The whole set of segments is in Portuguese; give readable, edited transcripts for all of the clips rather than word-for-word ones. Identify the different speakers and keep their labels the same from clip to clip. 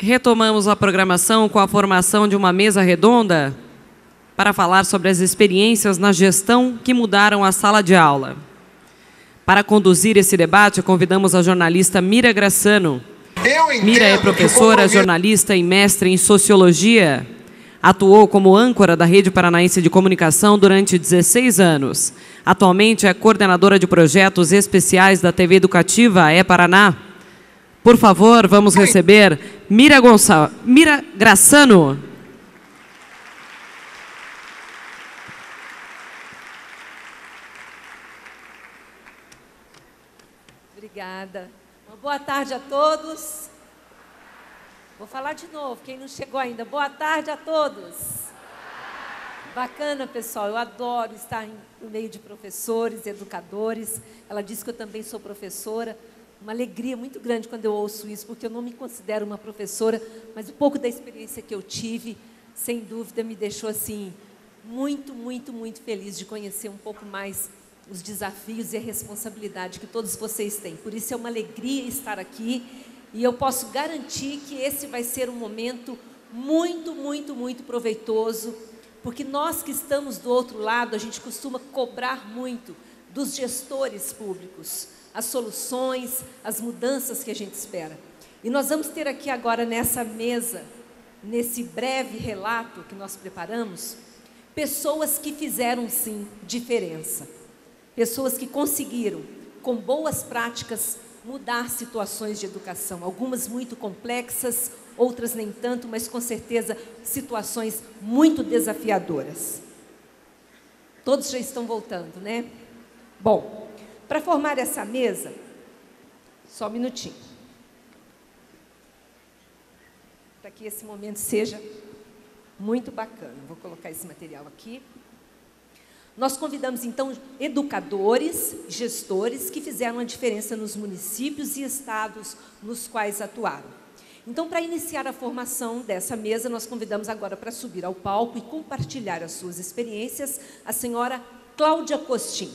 Speaker 1: Retomamos a programação com a formação de uma mesa redonda para falar sobre as experiências na gestão que mudaram a sala de aula. Para conduzir esse debate, convidamos a jornalista Mira Grassano. Mira é professora, jornalista e mestre em Sociologia. Atuou como âncora da Rede Paranaense de Comunicação durante 16 anos. Atualmente é coordenadora de projetos especiais da TV Educativa E-Paraná. Por favor, vamos receber Mira Grassano.
Speaker 2: Obrigada. Uma boa tarde a todos. Vou falar de novo, quem não chegou ainda. Boa tarde a todos. Bacana, pessoal. Eu adoro estar no meio de professores, educadores. Ela disse que eu também sou professora. Uma alegria muito grande quando eu ouço isso, porque eu não me considero uma professora, mas um pouco da experiência que eu tive, sem dúvida, me deixou assim muito, muito, muito feliz de conhecer um pouco mais os desafios e a responsabilidade que todos vocês têm. Por isso é uma alegria estar aqui e eu posso garantir que esse vai ser um momento muito, muito, muito proveitoso, porque nós que estamos do outro lado, a gente costuma cobrar muito dos gestores públicos, as soluções, as mudanças que a gente espera. E nós vamos ter aqui agora nessa mesa, nesse breve relato que nós preparamos, pessoas que fizeram sim diferença. Pessoas que conseguiram, com boas práticas, mudar situações de educação. Algumas muito complexas, outras nem tanto, mas com certeza situações muito desafiadoras. Todos já estão voltando, né? Bom, para formar essa mesa, só um minutinho, para que esse momento seja muito bacana. Vou colocar esse material aqui. Nós convidamos, então, educadores, gestores que fizeram a diferença nos municípios e estados nos quais atuaram. Então, para iniciar a formação dessa mesa, nós convidamos agora para subir ao palco e compartilhar as suas experiências a senhora Cláudia Costin.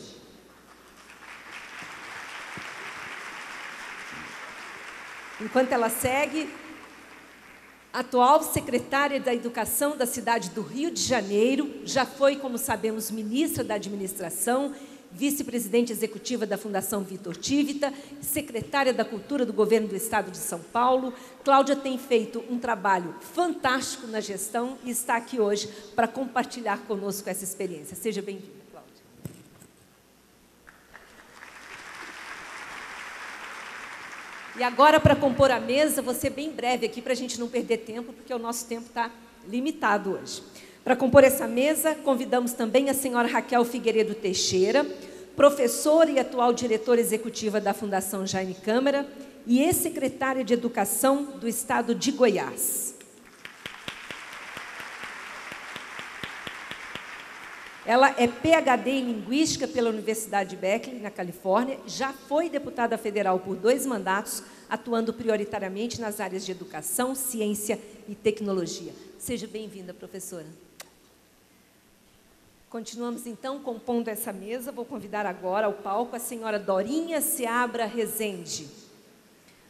Speaker 2: Enquanto ela segue, atual secretária da Educação da cidade do Rio de Janeiro, já foi, como sabemos, ministra da Administração, vice-presidente executiva da Fundação Vitor Tivita, secretária da Cultura do Governo do Estado de São Paulo. Cláudia tem feito um trabalho fantástico na gestão e está aqui hoje para compartilhar conosco essa experiência. Seja bem-vinda, Cláudia. E agora, para compor a mesa, vou ser bem breve aqui para a gente não perder tempo, porque o nosso tempo está limitado hoje. Para compor essa mesa, convidamos também a senhora Raquel Figueiredo Teixeira, professora e atual diretora executiva da Fundação Jaime Câmara e ex-secretária de Educação do Estado de Goiás. Ela é PhD em Linguística pela Universidade Berkeley, na Califórnia, já foi deputada federal por 2 mandatos, atuando prioritariamente nas áreas de educação, ciência e tecnologia. Seja bem-vinda, professora. Continuamos, então, compondo essa mesa. Vou convidar agora ao palco a senhora Dorinha Seabra Rezende.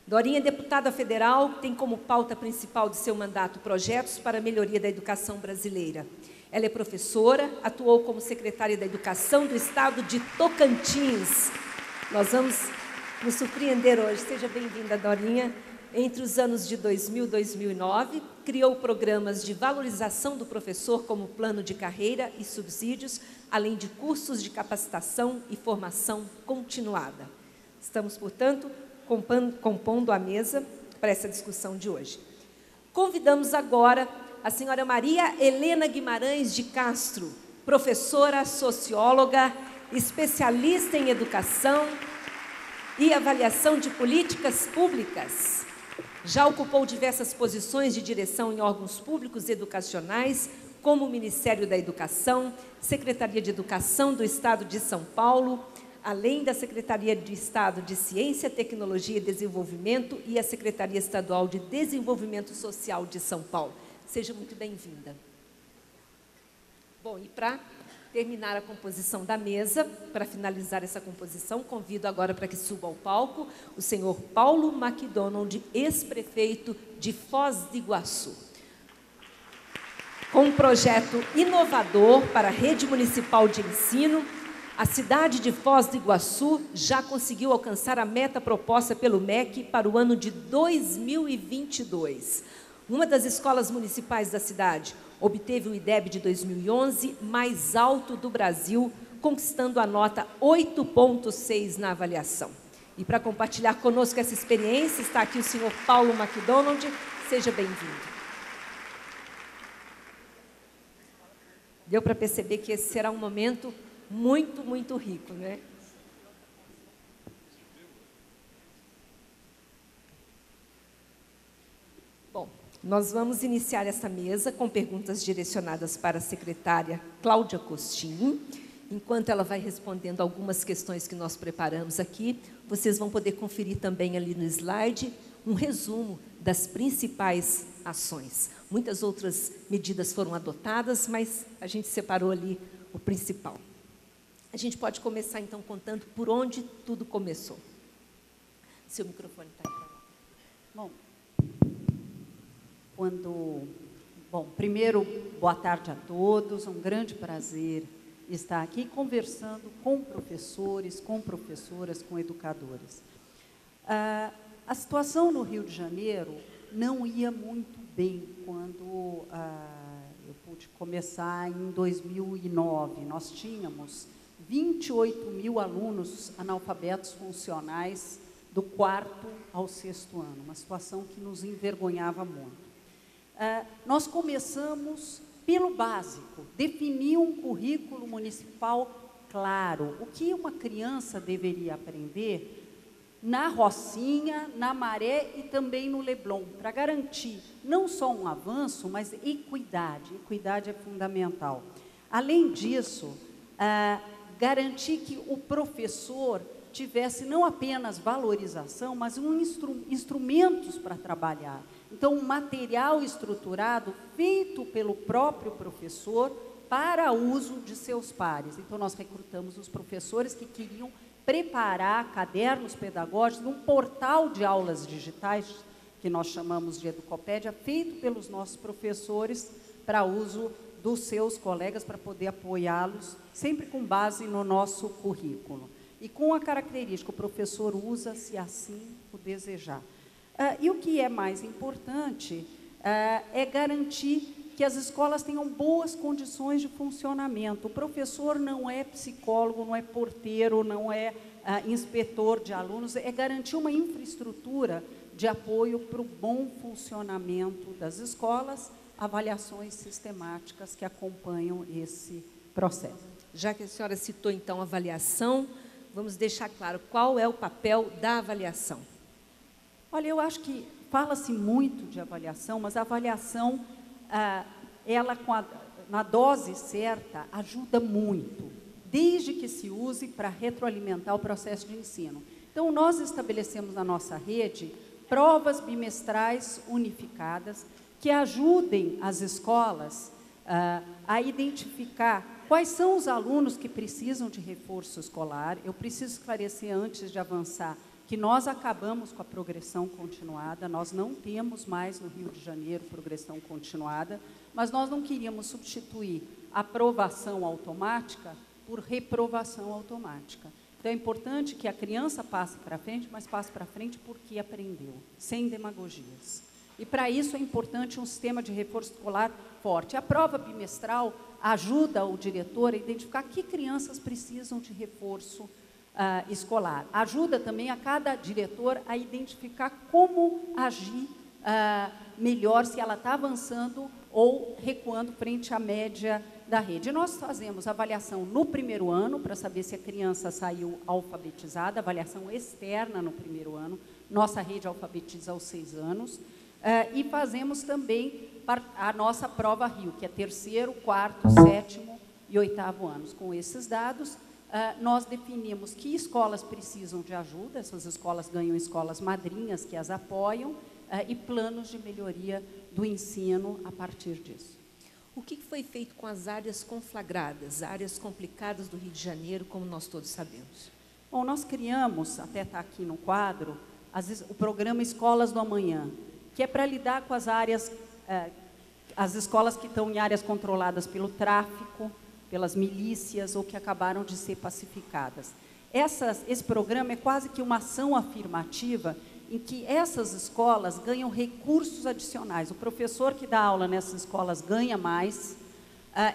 Speaker 2: Dorinha é deputada federal, tem como pauta principal de seu mandato projetos para a melhoria da educação brasileira. Ela é professora, atuou como secretária da Educação do Estado de Tocantins. Nós vamos nos surpreender hoje. Seja bem-vinda, Dorinha. Entre os anos de 2000 e 2009, criou programas de valorização do professor como plano de carreira e subsídios, além de cursos de capacitação e formação continuada. Estamos, portanto, compondo a mesa para essa discussão de hoje. Convidamos agora a senhora Maria Helena Guimarães de Castro, professora, socióloga, especialista em educação e avaliação de políticas públicas. Já ocupou diversas posições de direção em órgãos públicos educacionais, como o Ministério da Educação, Secretaria de Educação do Estado de São Paulo, além da Secretaria de Estado de Ciência, Tecnologia e Desenvolvimento e a Secretaria Estadual de Desenvolvimento Social de São Paulo. Seja muito bem-vinda. Bom, e para terminar a composição da mesa. Para finalizar essa composição, convido agora para que suba ao palco o senhor Paulo MacDonald, ex-prefeito de Foz do Iguaçu. Com um projeto inovador para a rede municipal de ensino, a cidade de Foz do Iguaçu já conseguiu alcançar a meta proposta pelo MEC para o ano de 2022. Uma das escolas municipais da cidade obteve o IDEB de 2011 mais alto do Brasil, conquistando a nota 8,6 na avaliação. E para compartilhar conosco essa experiência, está aqui o senhor Paulo MacDonald. Seja bem-vindo. Deu para perceber que esse será um momento muito, muito rico, né? Bom, nós vamos iniciar essa mesa com perguntas direcionadas para a secretária Cláudia Costin. Enquanto ela vai respondendo algumas questões que nós preparamos aqui, vocês vão poder conferir também ali no slide um resumo das principais ações. Muitas outras medidas foram adotadas, mas a gente separou ali o principal. A gente pode começar, então, contando por onde tudo começou. Seu microfone está aí.
Speaker 3: Bom, primeiro, boa tarde a todos. Um grande prazer estar aqui conversando com professores, com professoras, com educadores. A situação no Rio de Janeiro não ia muito bem quando eu pude começar em 2009. Nós tínhamos 28 mil alunos analfabetos funcionais do 4º ao 6º ano, uma situação que nos envergonhava muito. Nós começamos pelo básico, definir um currículo municipal claro, o que uma criança deveria aprender na Rocinha, na Maré e também no Leblon, para garantir não só um avanço, mas equidade. Equidade é fundamental. Além disso, garantir que o professor tivesse não apenas valorização, mas instrumentos para trabalhar. Então, um material estruturado feito pelo próprio professor para uso de seus pares. Então, nós recrutamos os professores que queriam preparar cadernos pedagógicos num portal de aulas digitais, que nós chamamos de Educopédia, feito pelos nossos professores para uso dos seus colegas, para poder apoiá-los, sempre com base no nosso currículo. E com a característica, o professor usa se assim o desejar. E o que é mais importante é garantir que as escolas tenham boas condições de funcionamento. O professor não é psicólogo, não é porteiro, não é inspetor de alunos, é garantir uma infraestrutura de apoio para o bom funcionamento das escolas, avaliações sistemáticas que acompanham esse processo.
Speaker 2: Já que a senhora citou, então, a avaliação, vamos deixar claro qual é o papel da avaliação.
Speaker 3: Olha, eu acho que fala-se muito de avaliação, mas a avaliação, ela na dose certa, ajuda muito, desde que se use para retroalimentar o processo de ensino. Então, nós estabelecemos na nossa rede provas bimestrais unificadas que ajudem as escolas a identificar quais são os alunos que precisam de reforço escolar. Eu preciso esclarecer, antes de avançar, que nós acabamos com a progressão continuada, nós não temos mais no Rio de Janeiro progressão continuada, mas nós não queríamos substituir aprovação automática por reprovação automática. Então, é importante que a criança passe para frente, mas passe para frente porque aprendeu, sem demagogias. E, para isso, é importante um sistema de reforço escolar forte. A prova bimestral ajuda o diretor a identificar que crianças precisam de reforço escolar. Ajuda também a cada diretor a identificar como agir melhor, se ela está avançando ou recuando frente à média da rede. Nós fazemos avaliação no primeiro ano, para saber se a criança saiu alfabetizada, avaliação externa no primeiro ano, nossa rede alfabetiza aos 6 anos, e fazemos também a nossa prova Rio, que é 3º, 4º, 7º e 8º anos. Com esses dados, nós definimos que escolas precisam de ajuda, essas escolas ganham escolas madrinhas que as apoiam, e planos de melhoria do ensino a partir disso.
Speaker 2: O que foi feito com as áreas conflagradas, áreas complicadas do Rio de Janeiro, como nós todos sabemos?
Speaker 3: Bom, nós criamos, até está aqui no quadro, o programa Escolas do Amanhã, que é para lidar com as áreas, as escolas que estão em áreas controladas pelo tráfico, pelas milícias ou que acabaram de ser pacificadas. Esse programa é quase que uma ação afirmativa em que essas escolas ganham recursos adicionais. O professor que dá aula nessas escolas ganha mais.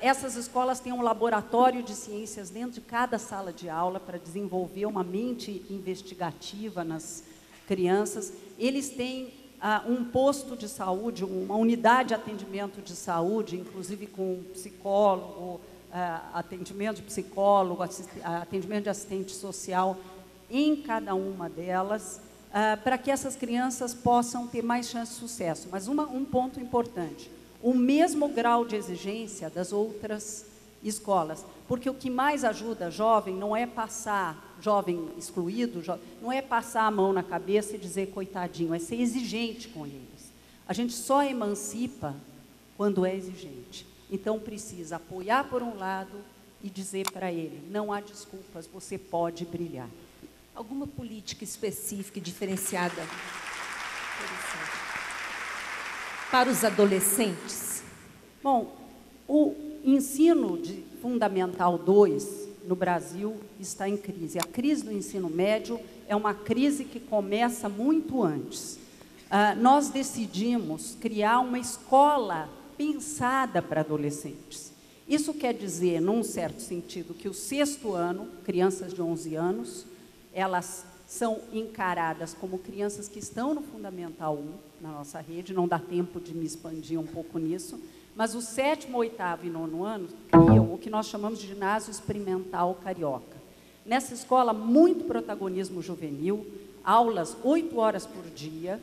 Speaker 3: Essas escolas têm um laboratório de ciências dentro de cada sala de aula para desenvolver uma mente investigativa nas crianças. Eles têm um posto de saúde, uma unidade de atendimento de saúde, inclusive com psicólogo, atendimento de psicólogo, atendimento de assistente social em cada uma delas, para que essas crianças possam ter mais chance de sucesso. Mas um ponto importante, o mesmo grau de exigência das outras escolas, porque o que mais ajuda jovem não é passar, jovem excluído, não é passar a mão na cabeça e dizer coitadinho, é ser exigente com eles. A gente só emancipa quando é exigente. Então precisa apoiar por um lado e dizer para ele, não há desculpas, você pode brilhar.
Speaker 2: Alguma política específica e diferenciada para os adolescentes?
Speaker 3: Bom, o ensino de Fundamental 2 no Brasil está em crise. A crise do ensino médio é uma crise que começa muito antes. Nós decidimos criar uma escola pensada para adolescentes. Isso quer dizer, num certo sentido, que o sexto ano, crianças de 11 anos, elas são encaradas como crianças que estão no Fundamental 1, na nossa rede, não dá tempo de me expandir um pouco nisso, mas o sétimo, oitavo e nono ano criam o que nós chamamos de ginásio experimental carioca. Nessa escola, muito protagonismo juvenil, aulas 8 horas por dia,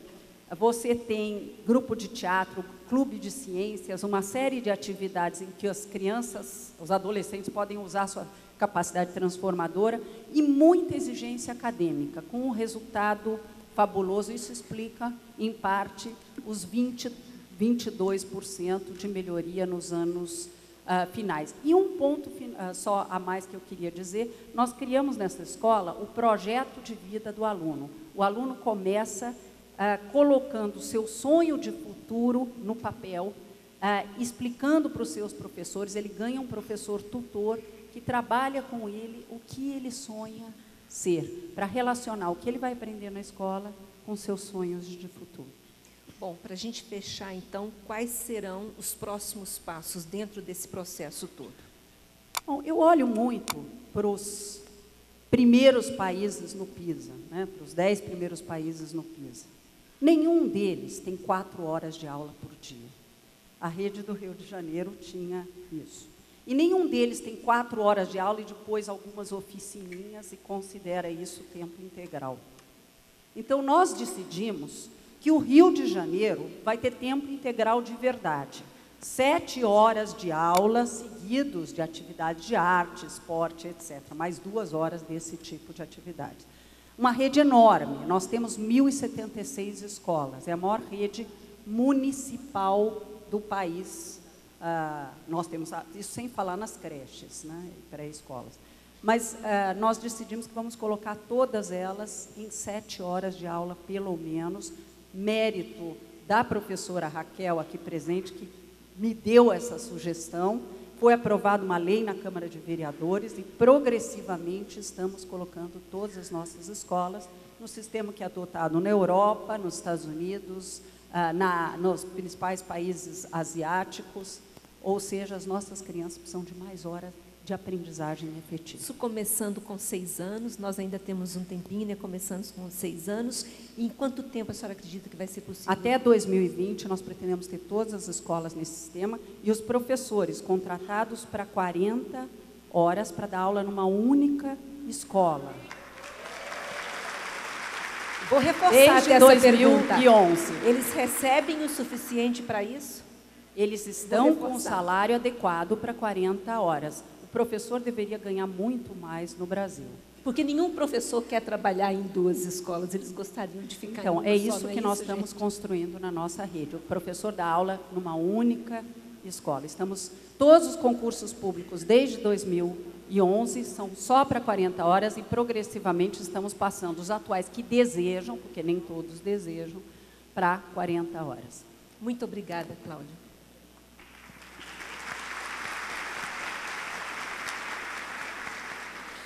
Speaker 3: você tem grupo de teatro, clube de ciências, uma série de atividades em que as crianças, os adolescentes podem usar sua capacidade transformadora e muita exigência acadêmica, com um resultado fabuloso. Isso explica, em parte, os 22% de melhoria nos anos finais. E um ponto só a mais que eu queria dizer, nós criamos nessa escola o projeto de vida do aluno. O aluno começa colocando o seu sonho de futuro no papel, explicando para os seus professores, ele ganha um professor tutor que trabalha com ele o que ele sonha ser, para relacionar o que ele vai aprender na escola com seus sonhos de futuro.
Speaker 2: Bom, para a gente fechar, então, quais serão os próximos passos dentro desse processo todo?
Speaker 3: Bom, eu olho muito para os primeiros países no PISA, né, para os 10 primeiros países no PISA. Nenhum deles tem 4 horas de aula por dia. A rede do Rio de Janeiro tinha isso. E nenhum deles tem 4 horas de aula e depois algumas oficininhas e considera isso tempo integral. Então, nós decidimos que o Rio de Janeiro vai ter tempo integral de verdade. 7 horas de aula seguidos de atividades de arte, esporte, etc. Mais 2 horas desse tipo de atividade. Uma rede enorme, nós temos 1.076 escolas, é a maior rede municipal do país. Nós temos, isso sem falar nas creches, né, pré-escolas. Mas nós decidimos que vamos colocar todas elas em 7 horas de aula, pelo menos, mérito da professora Raquel, aqui presente, que me deu essa sugestão. Foi aprovada uma lei na Câmara de Vereadores e, progressivamente, estamos colocando todas as nossas escolas no sistema que é adotado na Europa, nos Estados Unidos, nos principais países asiáticos, ou seja, as nossas crianças precisam de mais horas de aprendizagem efetiva.
Speaker 2: Isso começando com 6 anos, nós ainda temos um tempinho, né? Começando com 6 anos. E em quanto tempo a senhora acredita que vai ser possível?
Speaker 3: Até 2020, nós pretendemos ter todas as escolas nesse sistema e os professores contratados para 40 horas para dar aula numa única escola.
Speaker 2: Vou reforçar
Speaker 3: Desde
Speaker 2: essa
Speaker 3: 2011.
Speaker 2: pergunta. Eles recebem o suficiente para isso?
Speaker 3: Eles estão com um salário adequado para 40 horas. O professor deveria ganhar muito mais no Brasil.
Speaker 2: Porque nenhum professor quer trabalhar em 2 escolas, eles gostariam de ficar em uma
Speaker 3: é
Speaker 2: só,
Speaker 3: isso
Speaker 2: não é
Speaker 3: que nós
Speaker 2: isso,
Speaker 3: estamos
Speaker 2: gente?
Speaker 3: construindo na nossa rede. O professor dá aula numa única escola. Todos os concursos públicos desde 2011 são só para 40 horas e progressivamente estamos passando os atuais que desejam, porque nem todos desejam, para 40 horas.
Speaker 2: Muito obrigada, Cláudia.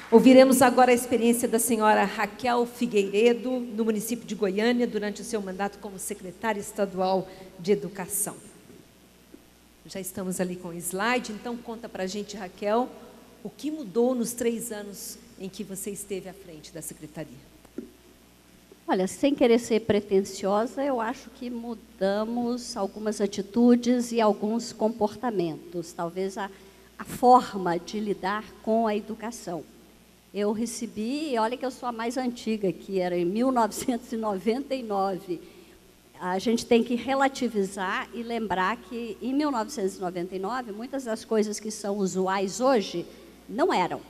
Speaker 2: Ouviremos agora a experiência da senhora Raquel Figueiredo, no município de Goiânia, durante o seu mandato como secretária estadual de Educação. Já estamos ali com o slide, então conta para a gente, Raquel, o que mudou nos 3 anos em que você esteve à frente da secretaria?
Speaker 4: Olha, sem querer ser pretensiosa, eu acho que mudamos algumas atitudes e alguns comportamentos, talvez a forma de lidar com a educação. Eu recebi, olha que eu sou a mais antiga, que era em 1999. A gente tem que relativizar e lembrar que, em 1999, muitas das coisas que são usuais hoje não eram.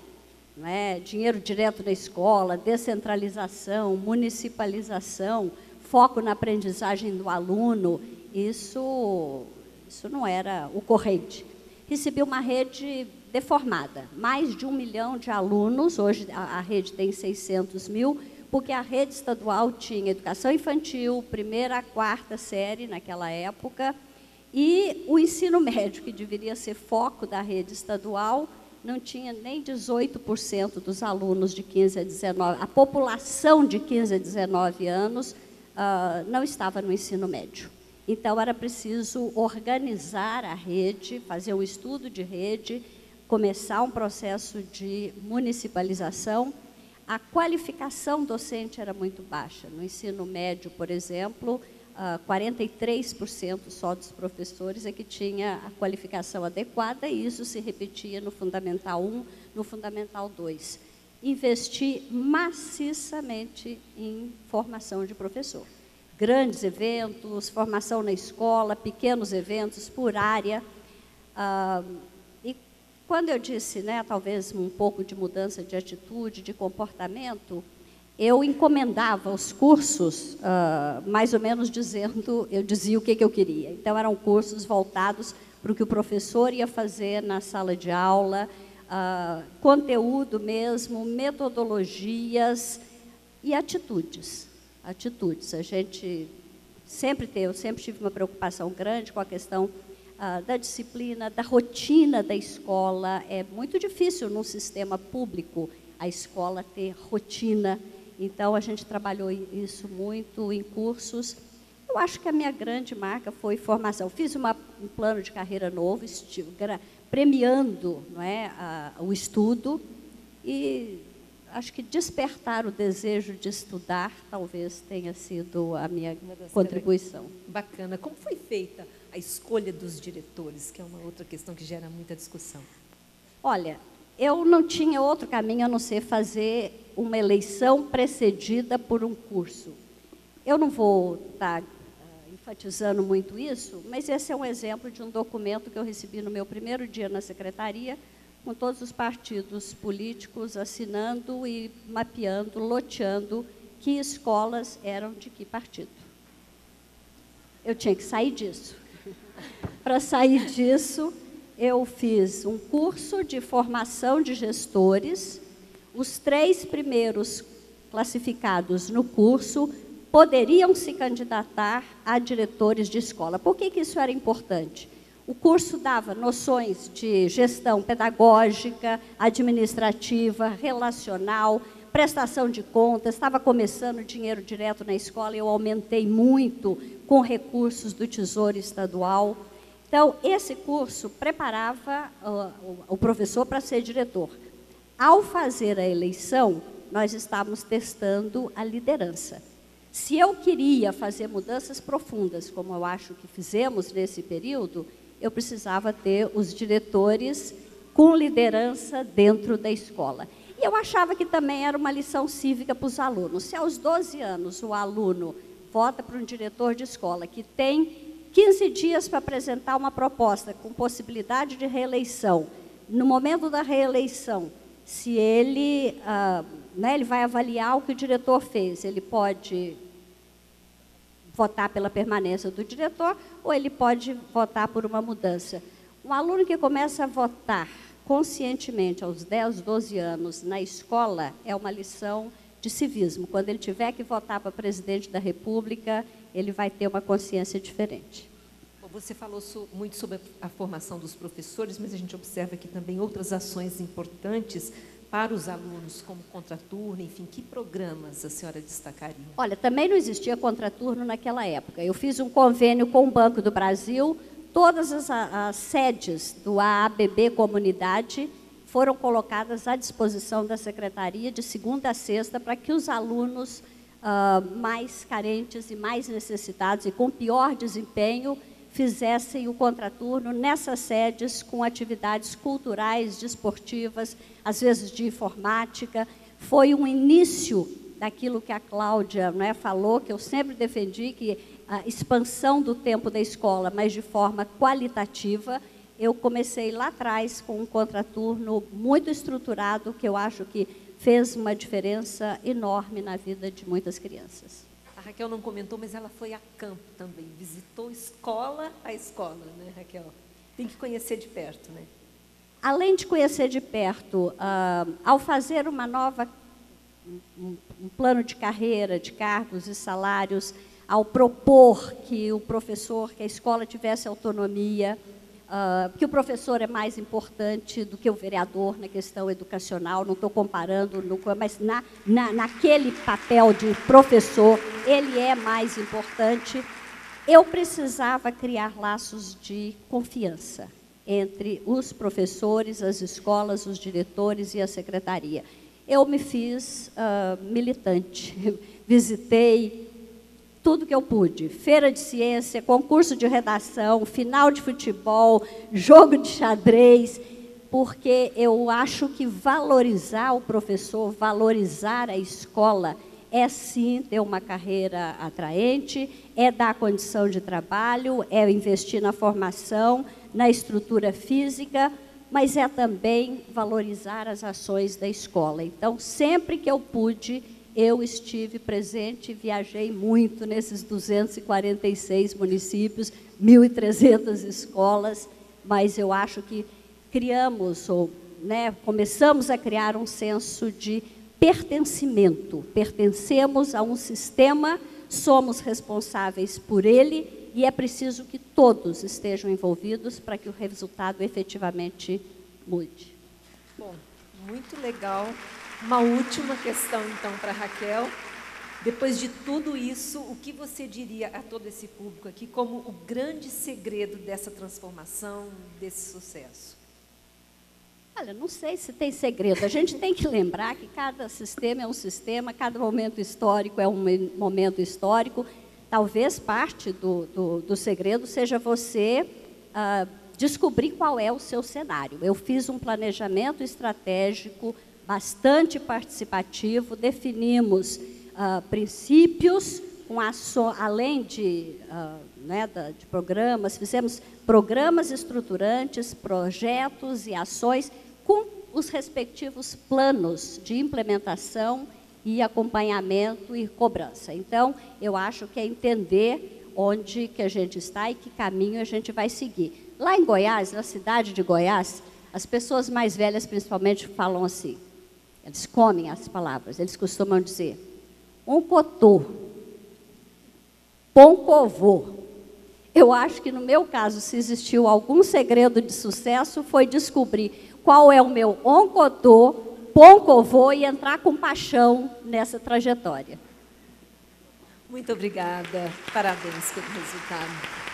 Speaker 4: Não é? Dinheiro direto na escola, descentralização, municipalização, foco na aprendizagem do aluno, isso não era o corrente. Recebi uma rede deformada, mais de 1 milhão de alunos, hoje a rede tem 600 mil, porque a rede estadual tinha educação infantil, 1ª a 4ª série naquela época, e o ensino médio, que deveria ser foco da rede estadual, não tinha nem 18% dos alunos de 15 a 19, a população de 15 a 19 anos não estava no ensino médio. Então, era preciso organizar a rede, fazer um estudo de rede, começar um processo de municipalização. A qualificação docente era muito baixa. No ensino médio, por exemplo, 43% só dos professores é que tinha a qualificação adequada, e isso se repetia no Fundamental 1, no Fundamental 2. Investir maciçamente em formação de professor. Grandes eventos, formação na escola, pequenos eventos por área. E quando eu disse, né, talvez um pouco de mudança de atitude, de comportamento, eu encomendava os cursos, mais ou menos eu dizia o que eu queria. Então, eram cursos voltados para o que o professor ia fazer na sala de aula, conteúdo mesmo, metodologias e atitudes. A gente eu sempre tive uma preocupação grande com a questão da disciplina, da rotina da escola. É muito difícil num sistema público a escola ter rotina. Então, a gente trabalhou isso muito em cursos. Eu acho que a minha grande marca foi formação. Fiz um plano de carreira novo, premiando, não é, o estudo, e acho que despertar o desejo de estudar talvez tenha sido a minha contribuição.
Speaker 2: Bacana. Como foi feita a escolha dos diretores, que é uma outra questão que gera muita discussão?
Speaker 4: Olha, eu não tinha outro caminho a não ser fazer uma eleição precedida por um curso. Eu não vou estar enfatizando muito isso, mas esse é um exemplo de um documento que eu recebi no meu primeiro dia na secretaria, com todos os partidos políticos assinando e mapeando, loteando que escolas eram de que partido. Eu tinha que sair disso. Para sair disso, eu fiz um curso de formação de gestores. Os 3 primeiros classificados no curso poderiam se candidatar a diretores de escola. Por que isso era importante? O curso dava noções de gestão pedagógica, administrativa, relacional, prestação de contas. Estava começando dinheiro direto na escola e eu aumentei muito com recursos do Tesouro Estadual. Então, esse curso preparava o professor para ser diretor. Ao fazer a eleição, nós estávamos testando a liderança. Se eu queria fazer mudanças profundas, como eu acho que fizemos nesse período, eu precisava ter os diretores com liderança dentro da escola. E eu achava que também era uma lição cívica para os alunos. Se aos 12 anos o aluno vota para um diretor de escola que tem 15 dias para apresentar uma proposta com possibilidade de reeleição, no momento da reeleição, se ele, ele vai avaliar o que o diretor fez, ele pode votar pela permanência do diretor ou ele pode votar por uma mudança. Um aluno que começa a votar conscientemente aos 10, 12 anos na escola é uma lição de civismo. Quando ele tiver que votar para presidente da República, ele vai ter uma consciência diferente.
Speaker 2: Você falou muito sobre a formação dos professores, mas a gente observa aqui também outras ações importantes para os alunos, como contraturno, enfim, que programas a senhora destacaria?
Speaker 4: Olha, também não existia contraturno naquela época. Eu fiz um convênio com o Banco do Brasil, todas as sedes do AABB Comunidade foram colocadas à disposição da Secretaria de segunda a sexta para que os alunos mais carentes e mais necessitados e com pior desempenho fizessem o contraturno nessas sedes com atividades culturais, desportivas, às vezes de informática. Foi um início daquilo que a Cláudia, né, falou, que eu sempre defendi, que a expansão do tempo da escola, mas de forma qualitativa. Eu comecei lá atrás com um contraturno muito estruturado, que eu acho que fez uma diferença enorme na vida de muitas crianças.
Speaker 2: A Raquel não comentou, mas ela foi a campo também, visitou escola a escola, né, Raquel? Tem que conhecer de perto, né?
Speaker 4: Além de conhecer de perto, ao fazer uma nova, um plano de carreira, de cargos e salários, ao propor que o professor, que a escola tivesse autonomia, que o professor é mais importante do que o vereador na questão educacional, não estou comparando, mas naquele papel de professor, ele é mais importante. Eu precisava criar laços de confiança entre os professores, as escolas, os diretores e a secretaria. Eu me fiz militante, visitei tudo que eu pude, feira de ciência, concurso de redação, final de futebol, jogo de xadrez, porque eu acho que valorizar o professor, valorizar a escola, é sim ter uma carreira atraente, é dar condição de trabalho, é investir na formação, na estrutura física, mas é também valorizar as ações da escola. Então, sempre que eu pude, eu estive presente, viajei muito nesses 246 municípios, 1.300 escolas, mas eu acho que criamos, começamos a criar um senso de pertencimento. Pertencemos a um sistema, somos responsáveis por ele e é preciso que todos estejam envolvidos para que o resultado efetivamente mude.
Speaker 2: Bom, muito legal. Uma última questão, então, para a Raquel. Depois de tudo isso, o que você diria a todo esse público aqui como o grande segredo dessa transformação, desse sucesso?
Speaker 4: Olha, não sei se tem segredo. A gente tem que lembrar que cada sistema é um sistema, cada momento histórico é um momento histórico. Talvez parte do segredo seja você descobrir qual é o seu cenário. Eu fiz um planejamento estratégico bastante participativo, definimos princípios, além de programas, fizemos programas estruturantes, projetos e ações com os respectivos planos de implementação e acompanhamento e cobrança. Então, eu acho que é entender onde que a gente está e que caminho a gente vai seguir. Lá em Goiás, na cidade de Goiás, as pessoas mais velhas principalmente falam assim, eles comem as palavras, eles costumam dizer, oncotô, poncovô. Eu acho que no meu caso, se existiu algum segredo de sucesso, foi descobrir qual é o meu oncotô, poncovô e entrar com paixão nessa trajetória.
Speaker 2: Muito obrigada, parabéns pelo resultado.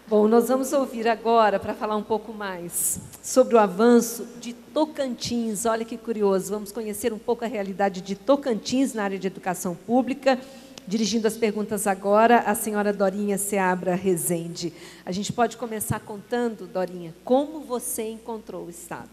Speaker 2: Bom, nós vamos ouvir agora, para falar um pouco mais sobre o avanço de Tocantins. Olha que curioso, vamos conhecer um pouco a realidade de Tocantins na área de educação pública. Dirigindo as perguntas agora, a senhora Dorinha Seabra Rezende. A gente pode começar contando, Dorinha, como você encontrou o Estado?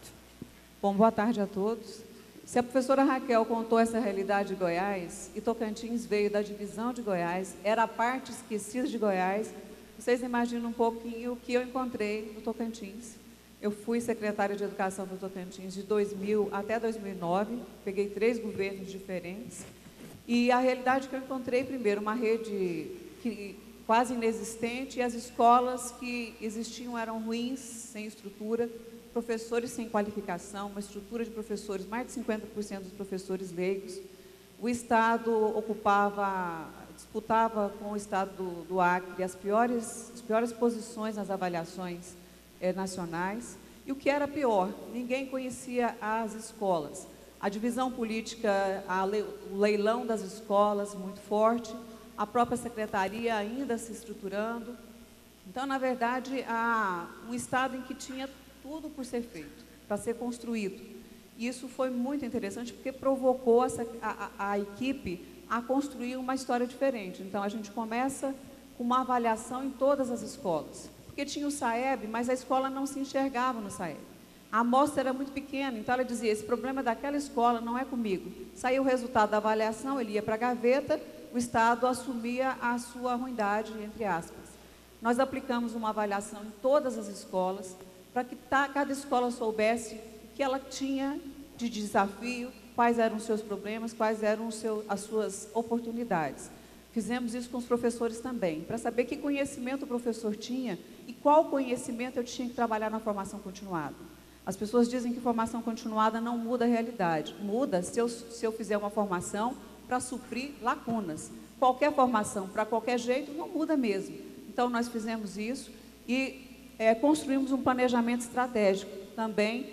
Speaker 5: Bom, boa tarde a todos. Se a professora Raquel contou essa realidade de Goiás, e Tocantins veio da divisão de Goiás, era a parte esquecida de Goiás, vocês imaginam um pouquinho o que eu encontrei no Tocantins. Eu fui secretária de Educação do Tocantins de 2000 até 2009, peguei 3 governos diferentes. E a realidade que eu encontrei, primeiro, uma rede que quase inexistente, e as escolas que existiam eram ruins, sem estrutura, professores sem qualificação, uma estrutura de professores, mais de 50% dos professores leigos. O Estado disputava com o Estado do Acre as piores posições nas avaliações nacionais. E o que era pior, ninguém conhecia as escolas. A divisão política, o leilão das escolas muito forte, a própria secretaria ainda se estruturando. Então, na verdade, um Estado em que tinha tudo por ser feito, para ser construído. E isso foi muito interessante, porque provocou a equipe a construir uma história diferente. Então, a gente começa com uma avaliação em todas as escolas, porque tinha o SAEB, mas a escola não se enxergava no SAEB. A amostra era muito pequena, então ela dizia, esse problema é daquela escola, não é comigo. Saiu o resultado da avaliação, ele ia para a gaveta, o Estado assumia a sua ruindade, entre aspas. Nós aplicamos uma avaliação em todas as escolas, para que cada escola soubesse o que ela tinha de desafio, quais eram os seus problemas, quais eram as suas oportunidades. Fizemos isso com os professores também, para saber que conhecimento o professor tinha e qual conhecimento eu tinha que trabalhar na formação continuada. As pessoas dizem que formação continuada não muda a realidade. Muda se eu fizer uma formação para suprir lacunas. Qualquer formação, para qualquer jeito, não muda mesmo. Então, nós fizemos isso e construímos um planejamento estratégico também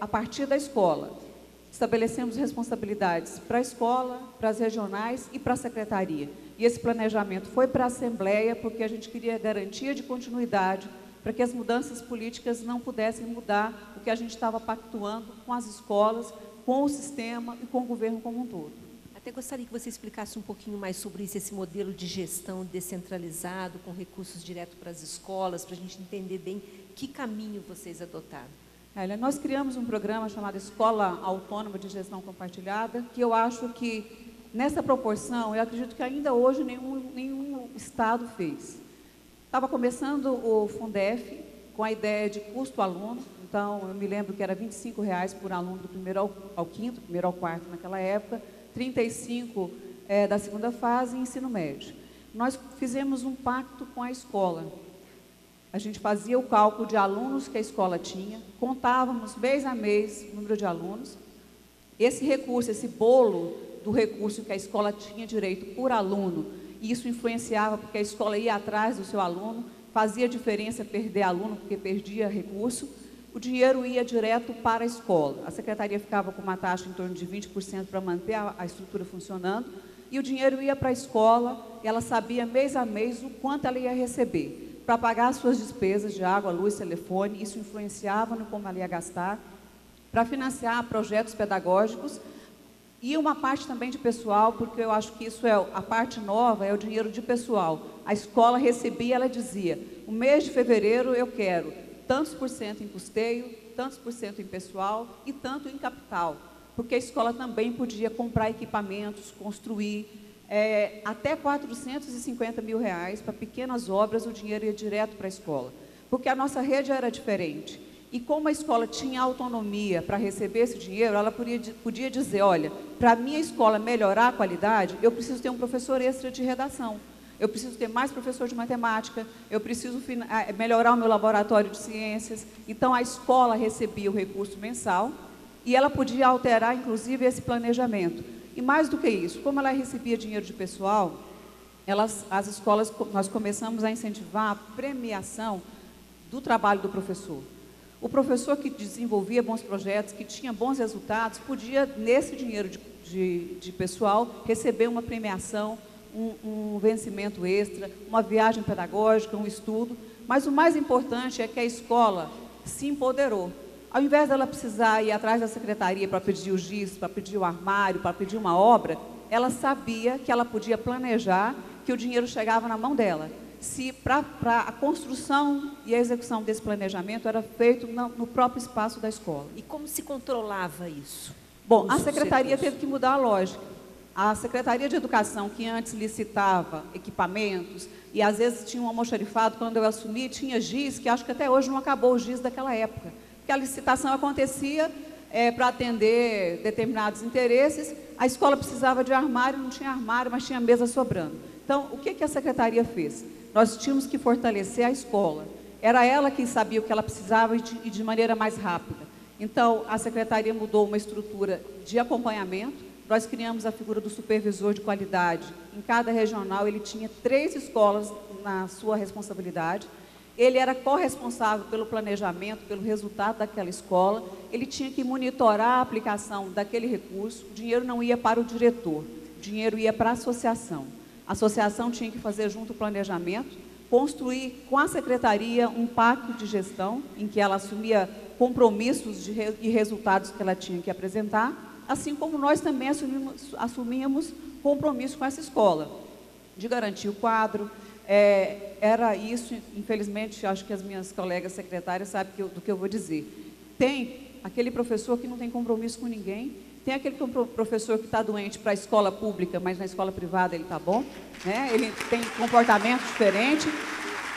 Speaker 5: a partir da escola. Estabelecemos responsabilidades para a escola, para as regionais e para a secretaria. E esse planejamento foi para a Assembleia, porque a gente queria garantia de continuidade, para que as mudanças políticas não pudessem mudar o que a gente estava pactuando com as escolas, com o sistema e com o governo como um todo.
Speaker 2: Até gostaria que você explicasse um pouquinho mais sobre isso, esse modelo de gestão descentralizado, com recursos direto para as escolas, para a gente entender bem que caminho vocês adotaram.
Speaker 5: Nós criamos um programa chamado Escola Autônoma de Gestão Compartilhada, que eu acho que, nessa proporção, eu acredito que ainda hoje nenhum Estado fez. Estava começando o Fundef, com a ideia de custo aluno, então, eu me lembro que era R$ 25,00 por aluno do primeiro ao quinto, primeiro ao quarto naquela época, 35 da segunda fase e ensino médio. Nós fizemos um pacto com a escola. A gente fazia o cálculo de alunos que a escola tinha, contávamos mês a mês o número de alunos. Esse recurso, esse bolo do recurso que a escola tinha direito por aluno, e isso influenciava porque a escola ia atrás do seu aluno, fazia diferença perder aluno porque perdia recurso, o dinheiro ia direto para a escola. A secretaria ficava com uma taxa em torno de 20% para manter a estrutura funcionando, e o dinheiro ia para a escola, e ela sabia mês a mês o quanto ela ia receber para pagar as suas despesas de água, luz, telefone. Isso influenciava no como ela ia gastar, para financiar projetos pedagógicos, e uma parte também de pessoal, porque eu acho que isso a parte nova, é o dinheiro de pessoal. A escola recebia, ela dizia, o mês de fevereiro eu quero tantos por cento em custeio, tantos por cento em pessoal e tanto em capital, porque a escola também podia comprar equipamentos, construir, até R$450 mil para pequenas obras, o dinheiro ia direto para a escola, porque a nossa rede era diferente. E como a escola tinha autonomia para receber esse dinheiro, ela podia dizer, olha, para a minha escola melhorar a qualidade, eu preciso ter um professor extra de redação, eu preciso ter mais professor de matemática, eu preciso melhorar o meu laboratório de ciências. Então, a escola recebia o recurso mensal e ela podia alterar, inclusive, esse planejamento. E mais do que isso, como ela recebia dinheiro de pessoal, as escolas, nós começamos a incentivar a premiação do trabalho do professor. O professor que desenvolvia bons projetos, que tinha bons resultados, podia, nesse dinheiro de pessoal, receber uma premiação, um vencimento extra, uma viagem pedagógica, um estudo. Mas o mais importante é que a escola se empoderou. Ao invés dela precisar ir atrás da secretaria para pedir o giz, para pedir o armário, para pedir uma obra, ela sabia que ela podia planejar, que o dinheiro chegava na mão dela. Se para a construção e a execução desse planejamento era feito no próprio espaço da escola.
Speaker 2: E como se controlava isso?
Speaker 5: Bom, a secretaria teve que mudar a lógica. A Secretaria de Educação, que antes licitava equipamentos, e às vezes tinha um almoxarifado, quando eu assumi, tinha giz, que acho que até hoje não acabou o giz daquela época. Porque a licitação acontecia para atender determinados interesses, a escola precisava de armário, não tinha armário, mas tinha mesa sobrando. Então, o que a secretaria fez? Nós tínhamos que fortalecer a escola. Era ela quem sabia o que ela precisava e de maneira mais rápida. Então, a secretaria mudou uma estrutura de acompanhamento. Nós criamos a figura do supervisor de qualidade. Em cada regional, ele tinha 3 escolas na sua responsabilidade. Ele era corresponsável pelo planejamento, pelo resultado daquela escola. Ele tinha que monitorar a aplicação daquele recurso. O dinheiro não ia para o diretor, o dinheiro ia para a associação. A associação tinha que fazer junto o planejamento, construir com a secretaria um pacto de gestão, em que ela assumia compromissos e resultados que ela tinha que apresentar, assim como nós também assumíamos compromisso com essa escola, de garantir o quadro. Era isso, infelizmente, acho que as minhas colegas secretárias sabem do que eu vou dizer. Tem aquele professor que não tem compromisso com ninguém, tem aquele professor que está doente para a escola pública, mas na escola privada ele está bom, né? Ele tem comportamento diferente.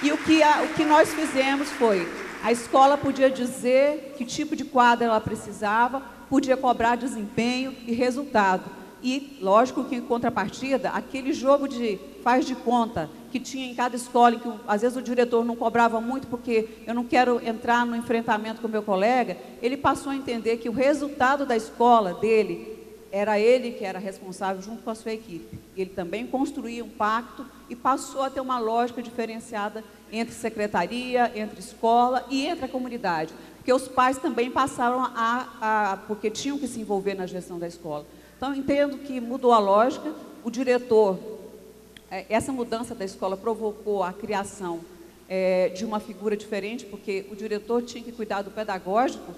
Speaker 5: E o que nós fizemos foi, a escola podia dizer que tipo de quadro ela precisava, podia cobrar desempenho e resultado. E, lógico que em contrapartida, aquele jogo de faz de conta que tinha em cada escola, em que às vezes o diretor não cobrava muito porque eu não quero entrar no enfrentamento com o meu colega, ele passou a entender que o resultado da escola dele, era ele que era responsável junto com a sua equipe. Ele também construía um pacto e passou a ter uma lógica diferenciada entre secretaria, entre escola e entre a comunidade. Porque os pais também passaram porque tinham que se envolver na gestão da escola. Então, entendo que mudou a lógica, o diretor, essa mudança da escola provocou a criação de uma figura diferente, porque o diretor tinha que cuidar do pedagógico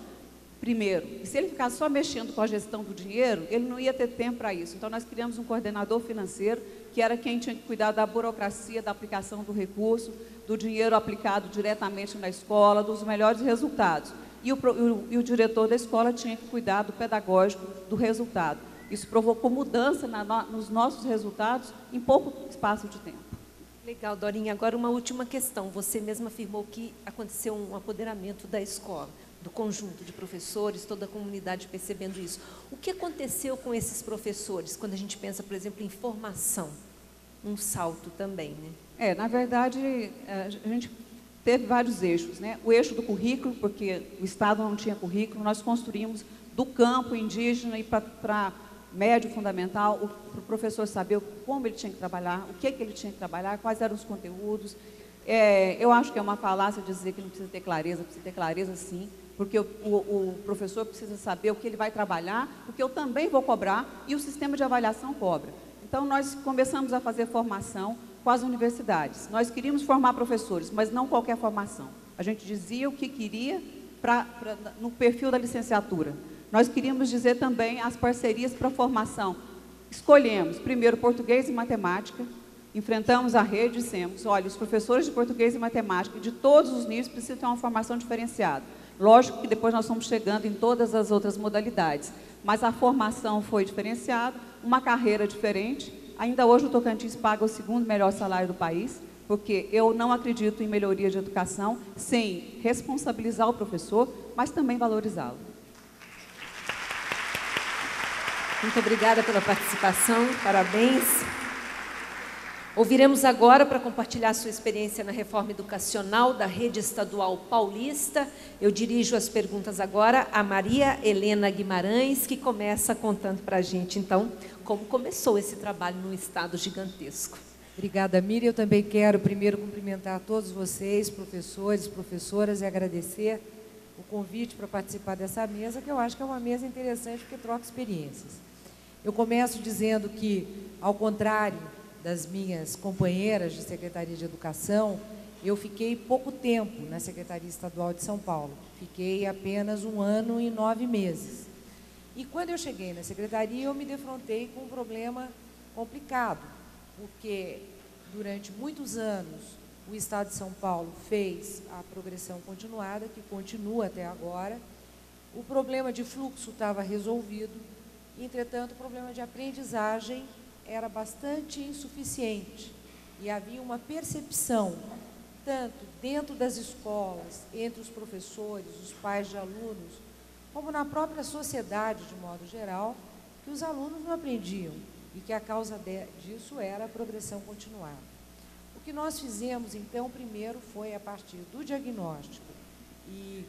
Speaker 5: primeiro. E se ele ficasse só mexendo com a gestão do dinheiro, ele não ia ter tempo para isso. Então, nós criamos um coordenador financeiro, que era quem tinha que cuidar da burocracia, da aplicação do recurso, do dinheiro aplicado diretamente na escola, dos melhores resultados. E o diretor da escola tinha que cuidar do pedagógico, do resultado. Isso provocou mudança nos nossos resultados em pouco espaço de tempo.
Speaker 2: Legal, Dorinha. Agora, uma última questão. Você mesma afirmou que aconteceu um apoderamento da escola, do conjunto de professores, toda a comunidade percebendo isso. O que aconteceu com esses professores, quando a gente pensa, por exemplo, em formação? Um salto também, né?
Speaker 5: Na verdade, a gente teve vários eixos, né? O eixo do currículo, porque o Estado não tinha currículo, nós construímos do campo indígena e para médio fundamental, para o professor saber como ele tinha que trabalhar, o que ele tinha que trabalhar, quais eram os conteúdos. Eu acho que é uma falácia dizer que não precisa ter clareza sim, porque o professor precisa saber o que ele vai trabalhar, porque eu também vou cobrar e o sistema de avaliação cobra. Então, nós começamos a fazer formação com as universidades. Nós queríamos formar professores, mas não qualquer formação. A gente dizia o que queria no perfil da licenciatura. Nós queríamos dizer também as parcerias para formação. Escolhemos, primeiro, português e matemática, enfrentamos a rede e dissemos, olha, os professores de português e matemática de todos os níveis precisam ter uma formação diferenciada. Lógico que depois nós fomos chegando em todas as outras modalidades, mas a formação foi diferenciada, uma carreira diferente. Ainda hoje o Tocantins paga o 2º melhor salário do país, porque eu não acredito em melhoria de educação sem responsabilizar o professor, mas também valorizá-lo.
Speaker 2: Muito obrigada pela participação, parabéns. Ouviremos agora, para compartilhar sua experiência na reforma educacional da Rede Estadual Paulista, eu dirijo as perguntas agora a Maria Helena Guimarães, que começa contando para a gente, então, como começou esse trabalho num estado gigantesco.
Speaker 6: Obrigada, Miriam. Eu também quero primeiro cumprimentar todos vocês, professores, professoras, e agradecer o convite para participar dessa mesa, que eu acho que é uma mesa interessante, porque troca experiências. Eu começo dizendo que, ao contrário das minhas companheiras de Secretaria de Educação, eu fiquei pouco tempo na Secretaria Estadual de São Paulo. Fiquei apenas 1 ano e 9 meses. E quando eu cheguei na Secretaria, eu me defrontei com um problema complicado, porque durante muitos anos o Estado de São Paulo fez a progressão continuada, que continua até agora. O problema de fluxo estava resolvido, entretanto, o problema de aprendizagem era bastante insuficiente e havia uma percepção, tanto dentro das escolas, entre os professores, os pais de alunos, como na própria sociedade, de modo geral, que os alunos não aprendiam. e que a causa disso era a progressão continuada. O que nós fizemos, então, primeiro foi a partir do diagnóstico e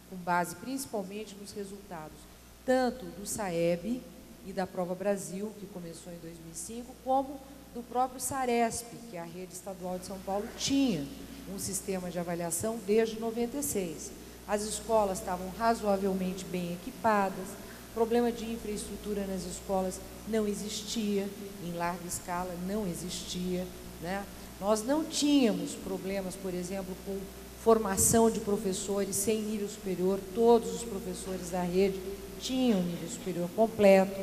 Speaker 6: com base principalmente nos resultados tanto do SAEB e da Prova Brasil, que começou em 2005, como do próprio SARESP, que a rede estadual de São Paulo tinha um sistema de avaliação desde 96. As escolas estavam razoavelmente bem equipadas, problema de infraestrutura nas escolas não existia, em larga escala não existia, né? Nós não tínhamos problemas, por exemplo, com formação de professores sem nível superior, todos os professores da rede tinham nível superior completo,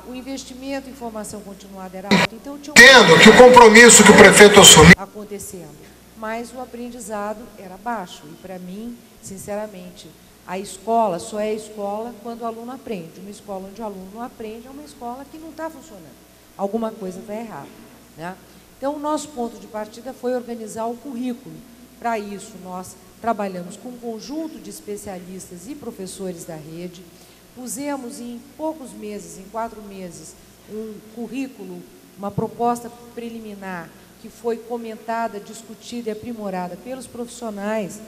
Speaker 6: o investimento em formação continuada era alto, então tinha
Speaker 7: entendo que o compromisso que o prefeito assumiu
Speaker 6: acontecendo, mas o aprendizado era baixo, e para mim, sinceramente, a escola só é escola quando o aluno aprende. Uma escola onde o aluno não aprende é uma escola que não está funcionando, alguma coisa está errada, né? Então, o nosso ponto de partida foi organizar o currículo. Para isso, nós trabalhamos com um conjunto de especialistas e professores da rede, pusemos em poucos meses, em 4 meses, um currículo, uma proposta preliminar que foi comentada, discutida e aprimorada pelos profissionais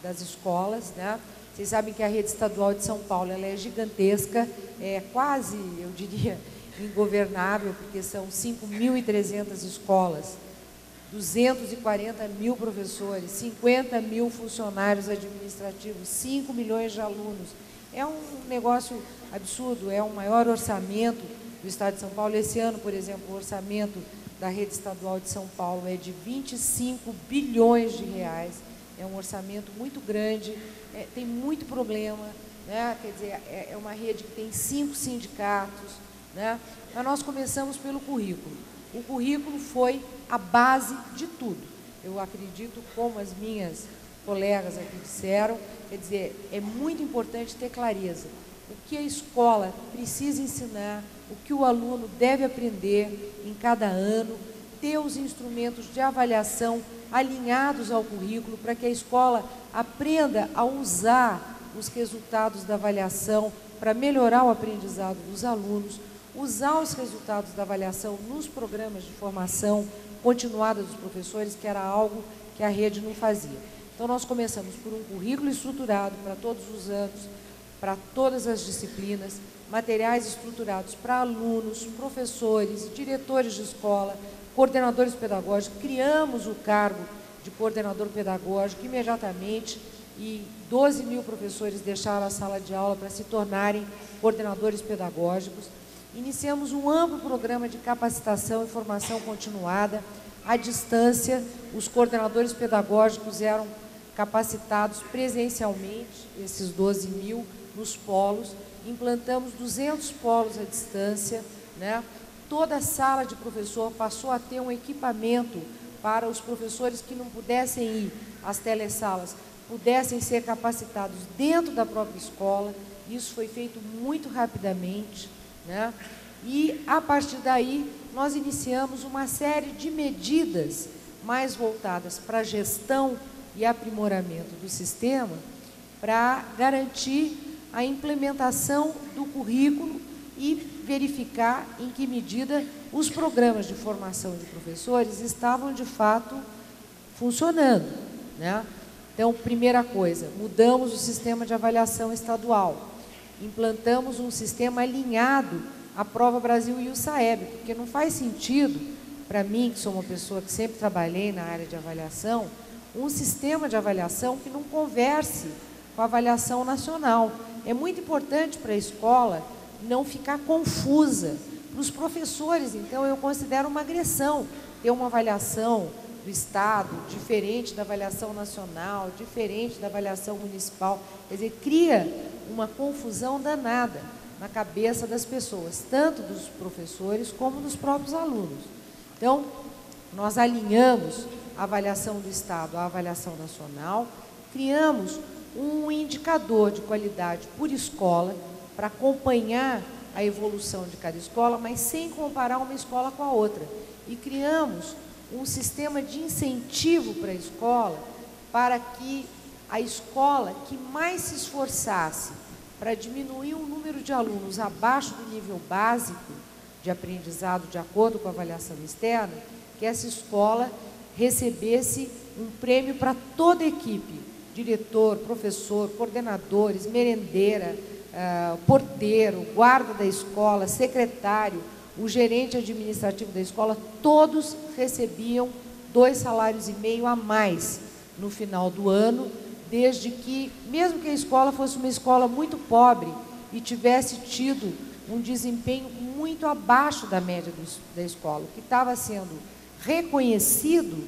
Speaker 6: das escolas, né? Vocês sabem que a rede estadual de São Paulo ela é gigantesca, é quase, eu diria, ingovernável, porque são 5.300 escolas, 240 mil professores, 50 mil funcionários administrativos, 5 milhões de alunos. É um negócio absurdo, é o maior orçamento do Estado de São Paulo. Esse ano, por exemplo, o orçamento da rede estadual de São Paulo é de 25 bilhões de reais. É um orçamento muito grande, tem muito problema, né? Quer dizer, é uma rede que tem 5 sindicatos, né? Mas nós começamos pelo currículo. O currículo foi a base de tudo. Eu acredito, como as minhas colegas aqui disseram, quer dizer, é muito importante ter clareza. O que a escola precisa ensinar, o que o aluno deve aprender em cada ano, ter os instrumentos de avaliação alinhados ao currículo para que a escola aprenda a usar os resultados da avaliação para melhorar o aprendizado dos alunos, usar os resultados da avaliação nos programas de formação continuada dos professores, que era algo que a rede não fazia. Então, nós começamos por um currículo estruturado para todos os anos, para todas as disciplinas, materiais estruturados para alunos, professores, diretores de escola, coordenadores pedagógicos. Criamos o cargo de coordenador pedagógico imediatamente e 12 mil professores deixaram a sala de aula para se tornarem coordenadores pedagógicos. Iniciamos um amplo programa de capacitação e formação continuada à distância. Os coordenadores pedagógicos eram capacitados presencialmente, esses 12 mil, nos polos. Implantamos 200 polos à distância, né? Toda a sala de professor passou a ter um equipamento para os professores que não pudessem ir às telesalas, pudessem ser capacitados dentro da própria escola. Isso foi feito muito rapidamente, né? E, a partir daí, nós iniciamos uma série de medidas mais voltadas para a gestão e aprimoramento do sistema para garantir a implementação do currículo e verificar em que medida os programas de formação de professores estavam, de fato, funcionando, né? Então, primeira coisa, mudamos o sistema de avaliação estadual, implantamos um sistema alinhado à Prova Brasil e o SAEB, porque não faz sentido, para mim, que sou uma pessoa que sempre trabalhei na área de avaliação, um sistema de avaliação que não converse com a avaliação nacional. É muito importante para a escola não ficar confusa. Para os professores, então, eu considero uma agressão ter uma avaliação do Estado diferente da avaliação nacional, diferente da avaliação municipal. Quer dizer, cria uma confusão danada na cabeça das pessoas, tanto dos professores como dos próprios alunos. Então, nós alinhamos a avaliação do Estado à avaliação nacional, criamos um indicador de qualidade por escola para acompanhar a evolução de cada escola, mas sem comparar uma escola com a outra. E criamos um sistema de incentivo para a escola, para que a escola que mais se esforçasse para diminuir o número de alunos abaixo do nível básico, de aprendizado de acordo com a avaliação externa, que essa escola recebesse um prêmio para toda a equipe, diretor, professor, coordenadores, merendeira, porteiro, guarda da escola, secretário, o gerente administrativo da escola, todos recebiam 2,5 salários a mais no final do ano, desde que, mesmo que a escola fosse uma escola muito pobre e tivesse tido um desempenho muito abaixo da média da escola, o que estava sendo reconhecido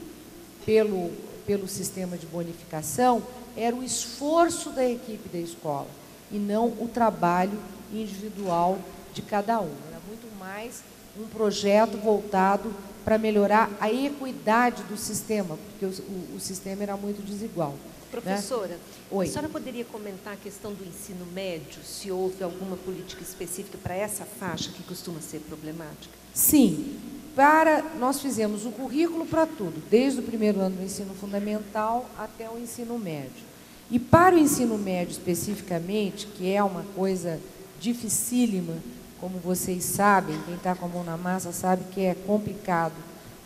Speaker 6: pelo sistema de bonificação era o esforço da equipe da escola e não o trabalho individual de cada um. Era muito mais um projeto voltado para melhorar a equidade do sistema, porque o sistema era muito desigual.
Speaker 2: Professora,
Speaker 6: né? Oi.
Speaker 2: A senhora poderia comentar a questão do ensino médio, se houve alguma política específica para essa faixa que costuma ser problemática?
Speaker 6: Sim. Nós fizemos o currículo para tudo, desde o primeiro ano do ensino fundamental até o ensino médio. E para o ensino médio especificamente, que é uma coisa dificílima, como vocês sabem, quem está com a mão na massa sabe que é complicado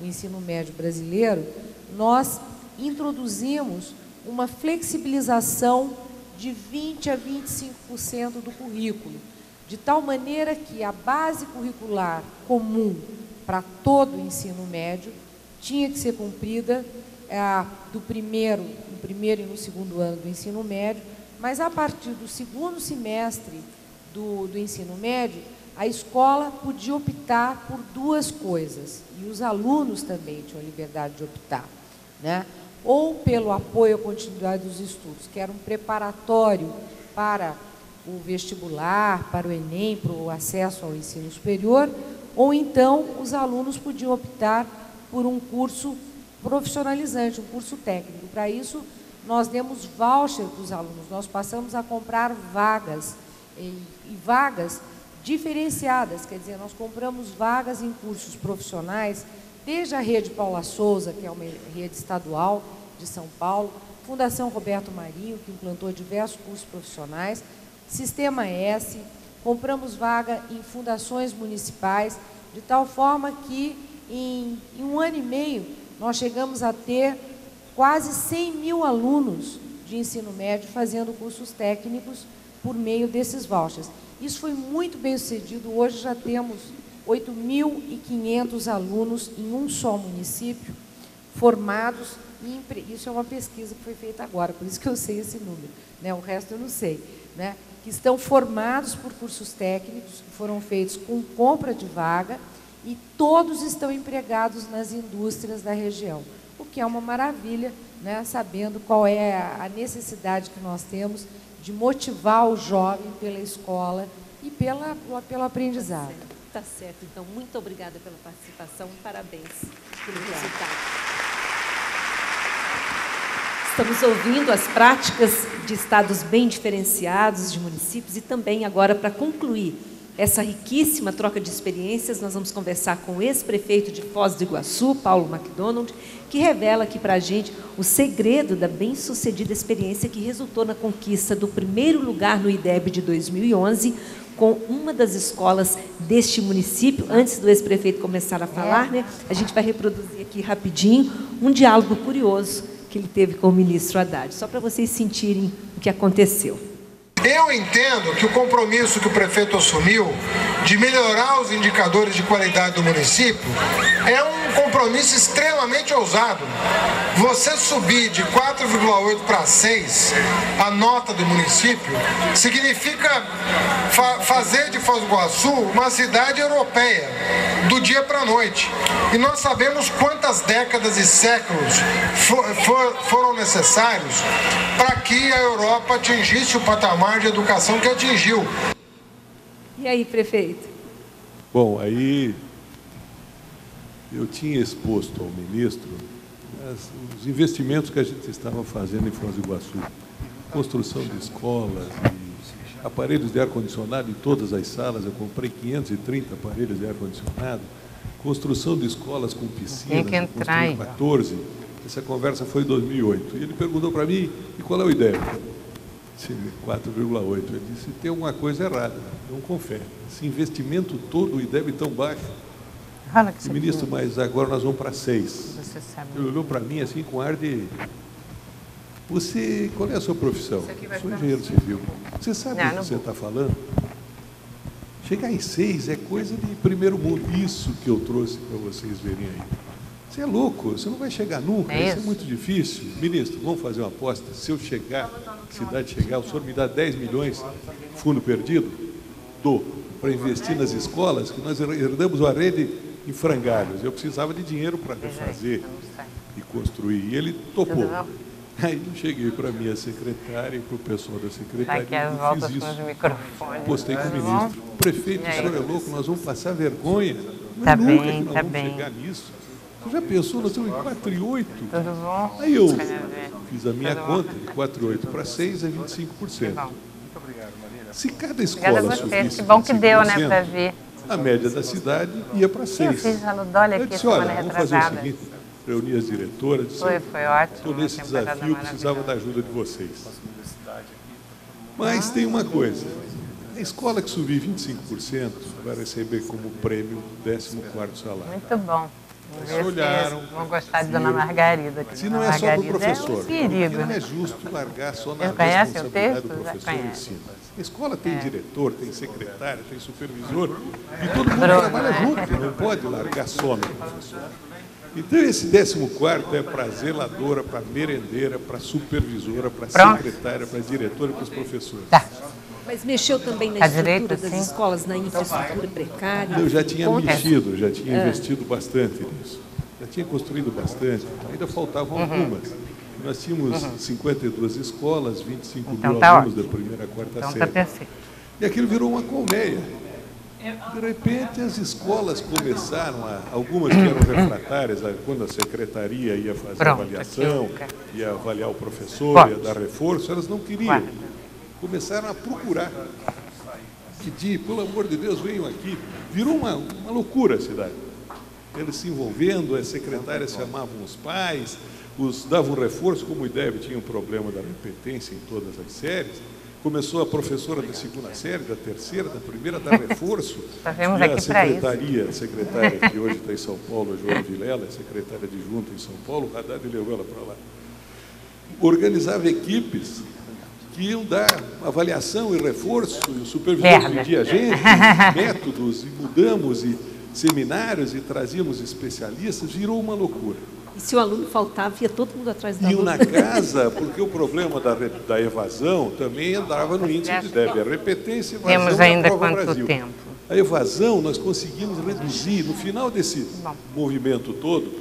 Speaker 6: o ensino médio brasileiro, nós introduzimos uma flexibilização de 20% a 25% do currículo, de tal maneira que a base curricular comum para todo o ensino médio tinha que ser cumprida no primeiro e no segundo ano do ensino médio, mas a partir do segundo semestre do ensino médio, a escola podia optar por 2 coisas, e os alunos também tinham a liberdade de optar, né? Ou pelo apoio à continuidade dos estudos, que era um preparatório para o vestibular, para o Enem, para o acesso ao ensino superior, ou então os alunos podiam optar por um curso profissionalizante, um curso técnico. Para isso, nós demos voucher para os alunos, nós passamos a comprar vagas, e vagas diferenciadas, quer dizer, nós compramos vagas em cursos profissionais, desde a Rede Paula Souza, que é uma rede estadual de São Paulo, Fundação Roberto Marinho, que implantou diversos cursos profissionais, Sistema S, compramos vaga em fundações municipais, de tal forma que, em 1 ano e meio, nós chegamos a ter quase 100.000 alunos de ensino médio fazendo cursos técnicos por meio desses vouchers. Isso foi muito bem sucedido. Hoje já temos 8.500 alunos em um só município formados. Isso é uma pesquisa que foi feita agora, por isso que eu sei esse número, né? O resto eu não sei, né? Que estão formados por cursos técnicos, que foram feitos com compra de vaga, e todos estão empregados nas indústrias da região, o que é uma maravilha, né? Sabendo qual é a necessidade que nós temos de motivar o jovem pela escola e pelo aprendizado.
Speaker 2: Tá certo. Então, muito obrigada pela participação, parabéns pelo resultado. Estamos ouvindo as práticas de estados bem diferenciados, de municípios, e também agora, para concluir essa riquíssima troca de experiências, nós vamos conversar com o ex-prefeito de Foz do Iguaçu, Paulo McDonald, que revela aqui para a gente o segredo da bem-sucedida experiência que resultou na conquista do primeiro lugar no IDEB de 2011, com uma das escolas deste município. Antes do ex-prefeito começar a falar, né, a gente vai reproduzir aqui rapidinho um diálogo curioso que ele teve com o ministro Haddad, só para vocês sentirem o que aconteceu.
Speaker 7: Eu entendo que o compromisso que o prefeito assumiu de melhorar os indicadores de qualidade do município é um compromisso extremamente ousado. Você subir de 4,8 para 6 a nota do município significa fazer de Foz do Iguaçu uma cidade europeia, do dia para a noite. E nós sabemos quantas décadas e séculos foram necessários para que a Europa atingisse o patamar de educação que atingiu.
Speaker 2: E aí, prefeito?
Speaker 8: Bom, aí eu tinha exposto ao ministro os investimentos que a gente estava fazendo em Foz do Iguaçu. Construção de escolas, e aparelhos de ar-condicionado em todas as salas. Eu comprei 530 aparelhos de ar-condicionado. Construção de escolas com piscina.
Speaker 9: Tem que entrar aí.
Speaker 8: 14. Essa conversa foi em 2008. E ele perguntou para mim, e qual é o IDEB? 4,8. Eu disse, tem alguma coisa errada, não confere. Esse investimento todo, o IDEB tão baixo. E, ministro, mas agora nós vamos para 6. Ele olhou para mim assim com ar de... Qual é a sua profissão? Sou engenheiro civil. Você sabe o que você está falando? Chegar em 6 é coisa de primeiro mundo. Isso que eu trouxe para vocês verem aí. Você é louco, você não vai chegar nunca, isso é muito difícil. Ministro, vamos fazer uma aposta. Se eu chegar, cidade chegar, o senhor me dá 10 milhões, fundo perdido? Dou, para investir nas escolas, que nós herdamos uma rede em frangalhos. Eu precisava de dinheiro para refazer e construir. E ele topou. Aí eu cheguei para a minha secretária e para o pessoal da secretaria e fiz isso. Postei com o ministro. Prefeito, o senhor é louco, nós vamos passar vergonha. Mas nunca que nós vamos chegar nisso. Você já pensou, nós estamos em 4,8? Aí eu fiz a minha conta, de 4,8 para 6 é 25%. Se cada escola subisse 25%, a média da cidade ia para 6. Eu disse, olha, vamos fazer o seguinte, reuni as diretoras, disse, estou nesse desafio, precisava da ajuda de vocês. Mas tem uma coisa, a escola que subir 25% vai receber como prêmio o 14º salário.
Speaker 9: Muito bom.
Speaker 8: Eles olharam,
Speaker 9: vão gostar de Dona Margarida.
Speaker 8: Se não é só para o professor,
Speaker 9: é um perigo,
Speaker 8: não é justo largar só na responsabilidade do professor em ensino. A escola tem diretor, tem secretário, tem supervisor, e todo mundo trabalha junto, não pode largar só no professor. Então, esse 14º é para zeladora, para merendeira, para supervisora, para secretária, para diretora e para os professores.
Speaker 2: Mas mexeu também na estrutura das escolas, na infraestrutura precária?
Speaker 8: Eu já tinha mexido, já tinha investido bastante nisso. Já tinha construído bastante, ainda faltavam algumas. Nós tínhamos 52 escolas, 25 mil alunos da primeira à quarta série. E aquilo virou uma colmeia. De repente, as escolas começaram, algumas que eram refratárias, quando a secretaria ia fazer a avaliação, ia avaliar o professor, ia dar reforço, elas não queriam. Começaram a procurar, pedir, pelo amor de Deus, venham aqui. Virou uma loucura a cidade. Eles se envolvendo, as secretárias chamavam os pais, davam reforço, como o IDEB tinha um problema da repetência em todas as séries. Começou a professora da 2ª série, da 3ª, da 1ª, a dar reforço. E a secretária que hoje está em São Paulo, a Joana Vilela, secretária adjunta em São Paulo, o Haddad levou ela para lá. Organizava equipes que iam dar avaliação e reforço, e o supervisor pedia a gente, métodos, e mudamos, e seminários, e trazíamos especialistas, virou uma loucura.
Speaker 2: E se o aluno faltava, ia todo mundo atrás do aluno?
Speaker 8: Iam na casa, porque o problema da evasão também entrava no índice de IDEB. A repetência e evasão
Speaker 9: temos ainda
Speaker 8: da prova
Speaker 9: quanto
Speaker 8: Brasil.
Speaker 9: Tempo?
Speaker 8: A evasão nós conseguimos reduzir, no final desse movimento todo,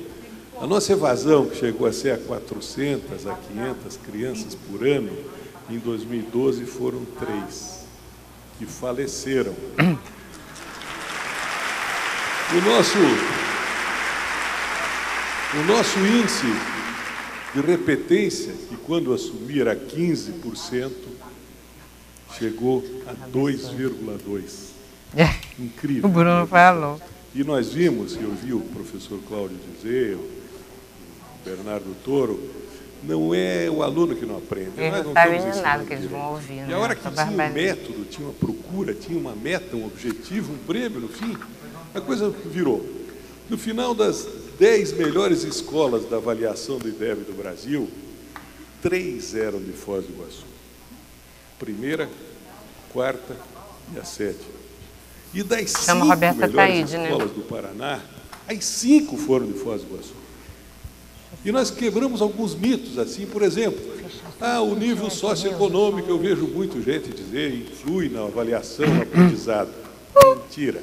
Speaker 8: a nossa evasão, que chegou a ser a 400, a 500 crianças por ano, em 2012 foram 3 que faleceram. O nosso índice de repetência, que quando assumi era 15%, chegou a 2,2%. Incrível.
Speaker 9: O Bruno falou.
Speaker 8: E nós vimos, eu vi o professor Cláudio dizer, o Bernardo Toro, não é o aluno que não aprende.
Speaker 9: Eles não sabem nada que eles vão ouvir.
Speaker 8: E a hora que tinha um método, tinha uma procura, tinha uma meta, um objetivo, um prêmio, no fim, a coisa virou. No final das 10 melhores escolas da avaliação do IDEB do Brasil, 3 eram de Foz do Iguaçu. 1ª, 4ª e a 7ª. E das 5 melhores escolas do Paraná, as 5 foram de Foz do Iguaçu. E nós quebramos alguns mitos, assim, por exemplo, o nível socioeconômico, eu vejo muita gente dizer, influi na avaliação, no aprendizado. Mentira.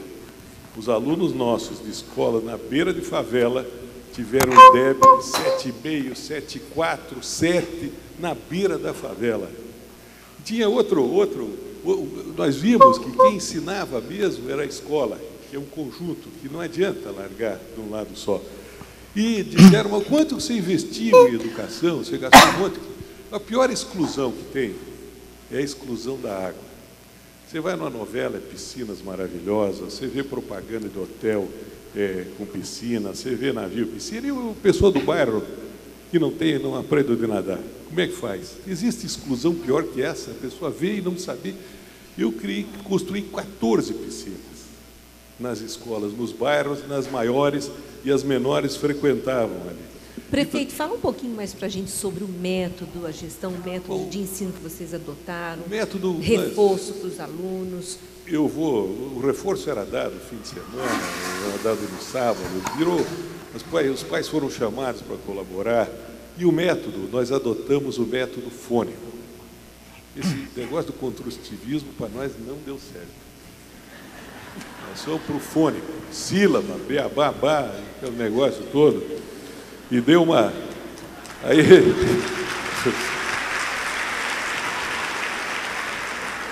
Speaker 8: Os alunos nossos de escola na beira de favela tiveram IDEB de 7,5, 7,4, 7 na beira da favela. Tinha nós vimos que quem ensinava mesmo era a escola, que é um conjunto, que não adianta largar de um lado só. E disseram, mas quanto você investiu em educação? Você gastou quanto? A pior exclusão que tem é a exclusão da água. Você vai numa novela, piscinas maravilhosas, você vê propaganda de hotel com piscina, você vê navio, piscina, e o pessoal do bairro que não aprende a nadar. Como é que faz? Existe exclusão pior que essa? A pessoa vê e não sabe. Eu construí 14 piscinas nas escolas, nos bairros, nas maiores, e as menores frequentavam ali.
Speaker 2: Prefeito, fala um pouquinho mais para a gente sobre o método, a gestão, o método de ensino que vocês adotaram,
Speaker 8: método,
Speaker 2: reforço para os alunos.
Speaker 8: O reforço era dado no fim de semana, era dado no sábado, os pais foram chamados para colaborar, e o método, nós adotamos o método fônico. Esse negócio do construtivismo para nós não deu certo. Nós fomos para o fônico, sílaba, beabá, bá, aquele negócio todo, e deu uma... Aí...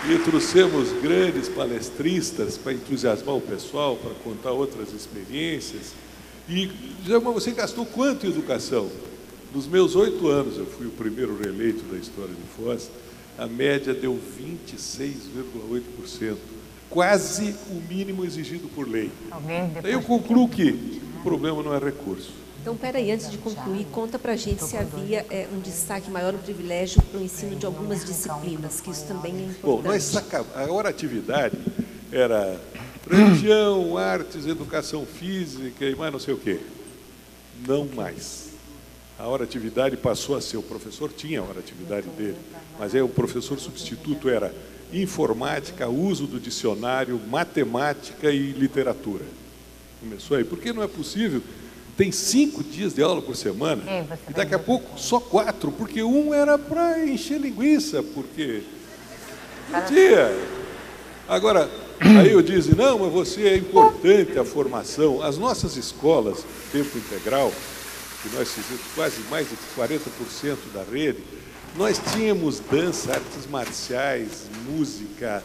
Speaker 8: E trouxemos grandes palestristas para entusiasmar o pessoal, para contar outras experiências. E, mas você gastou quanto em educação? Nos meus 8 anos, eu fui o primeiro reeleito da história de Foz, a média deu 26,8%, quase o mínimo exigido por lei. Daí eu concluo que o problema não é recurso.
Speaker 2: Então, peraí, antes de concluir, conta para a gente se havia um destaque maior, um privilégio para o ensino de algumas disciplinas, que isso também é importante.
Speaker 8: Bom, a hora atividade era religião, artes, educação física e mais não sei o quê. Não mais. A hora atividade passou a ser, o professor tinha a hora atividade dele, mas aí o professor substituto era informática, uso do dicionário, matemática e literatura. Começou aí, porque não é possível... Tem 5 dias de aula por semana, e daqui a pouco só 4, porque um era para encher linguiça, porque não tinha. Agora, aí eu disse, não, mas você é importante a formação. As nossas escolas, tempo integral, que nós fizemos quase mais de 40% da rede, nós tínhamos dança, artes marciais, música,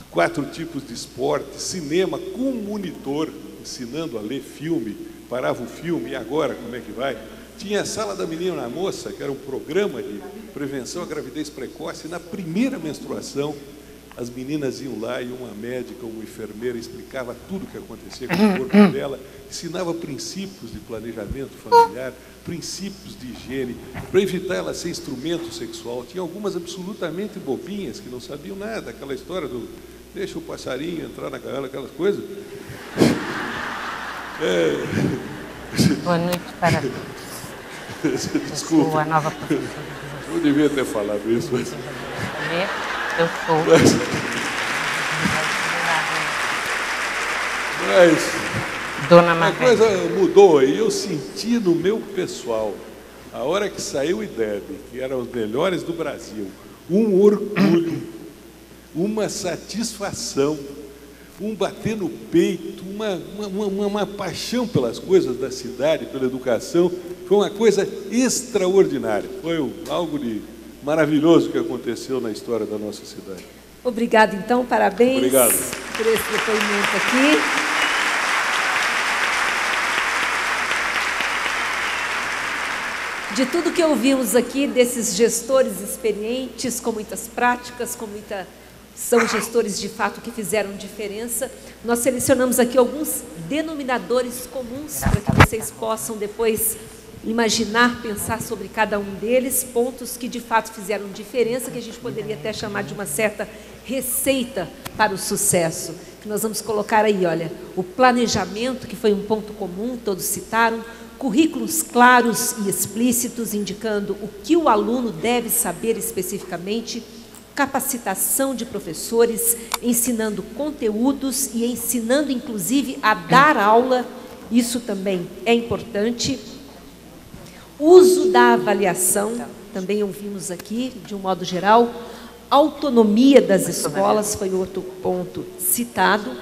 Speaker 8: 4 tipos de esporte, cinema com monitor, ensinando a ler filme, parava o filme, e agora como é que vai? Tinha a Sala da Menina na Moça, que era um programa de prevenção à gravidez precoce. Na primeira menstruação, as meninas iam lá e uma médica, uma enfermeira, explicava tudo o que acontecia com o corpo dela, ensinava princípios de planejamento familiar, princípios de higiene, para evitar ela ser instrumento sexual. Tinha algumas absolutamente bobinhas, que não sabiam nada, aquela história do deixa o passarinho entrar na gaiola, aquelas coisas.
Speaker 9: Boa noite para todos.
Speaker 8: Desculpa.
Speaker 9: Sou a nova professora.
Speaker 8: Eu devia ter falado isso. Mas...
Speaker 9: Eu sou.
Speaker 8: Mas
Speaker 9: Dona
Speaker 8: a
Speaker 9: Margarida.
Speaker 8: coisa mudou e eu senti no meu pessoal, a hora que saiu o IDEB, que eram os melhores do Brasil, um orgulho, uma satisfação, um bater no peito, uma paixão pelas coisas da cidade, pela educação. Foi uma coisa extraordinária. Foi algo de maravilhoso que aconteceu na história da nossa cidade.
Speaker 2: Obrigado, então. Parabéns.
Speaker 8: Obrigado
Speaker 2: por esse depoimento aqui. De tudo que ouvimos aqui, desses gestores experientes, com muitas práticas, são gestores de fato que fizeram diferença. Nós selecionamos aqui alguns denominadores comuns para que vocês possam depois imaginar, pensar sobre cada um deles, pontos que de fato fizeram diferença, que a gente poderia até chamar de uma certa receita para o sucesso. Que nós vamos colocar aí, olha, o planejamento, que foi um ponto comum, todos citaram, currículos claros e explícitos, indicando o que o aluno deve saber especificamente, capacitação de professores, ensinando conteúdos e ensinando, inclusive, a dar aula, isso também é importante. Uso da avaliação, também ouvimos aqui, de um modo geral. Autonomia das escolas foi outro ponto citado.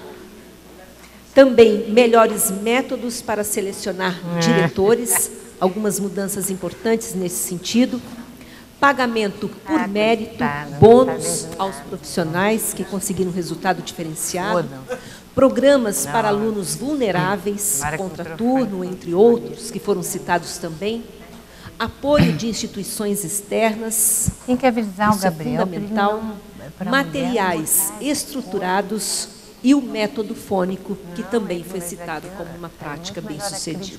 Speaker 2: Também melhores métodos para selecionar diretores, algumas mudanças importantes nesse sentido. Pagamento por mérito, bônus aos profissionais que conseguiram resultado diferenciado, programas para alunos vulneráveis, contraturno, entre outros, que foram citados também, apoio de instituições externas,
Speaker 9: tem que avisar o Gabriel,
Speaker 2: fundamental, materiais estruturados, e o método fônico, que também foi citado como uma prática bem-sucedida.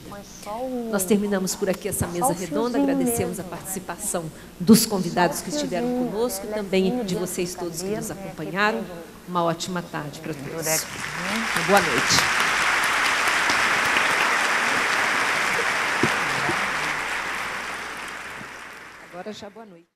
Speaker 2: Nós terminamos por aqui essa mesa redonda, agradecemos a participação dos convidados que estiveram conosco e também de vocês todos que nos acompanharam. Uma ótima tarde para todos. Uma boa noite. Agora já boa noite.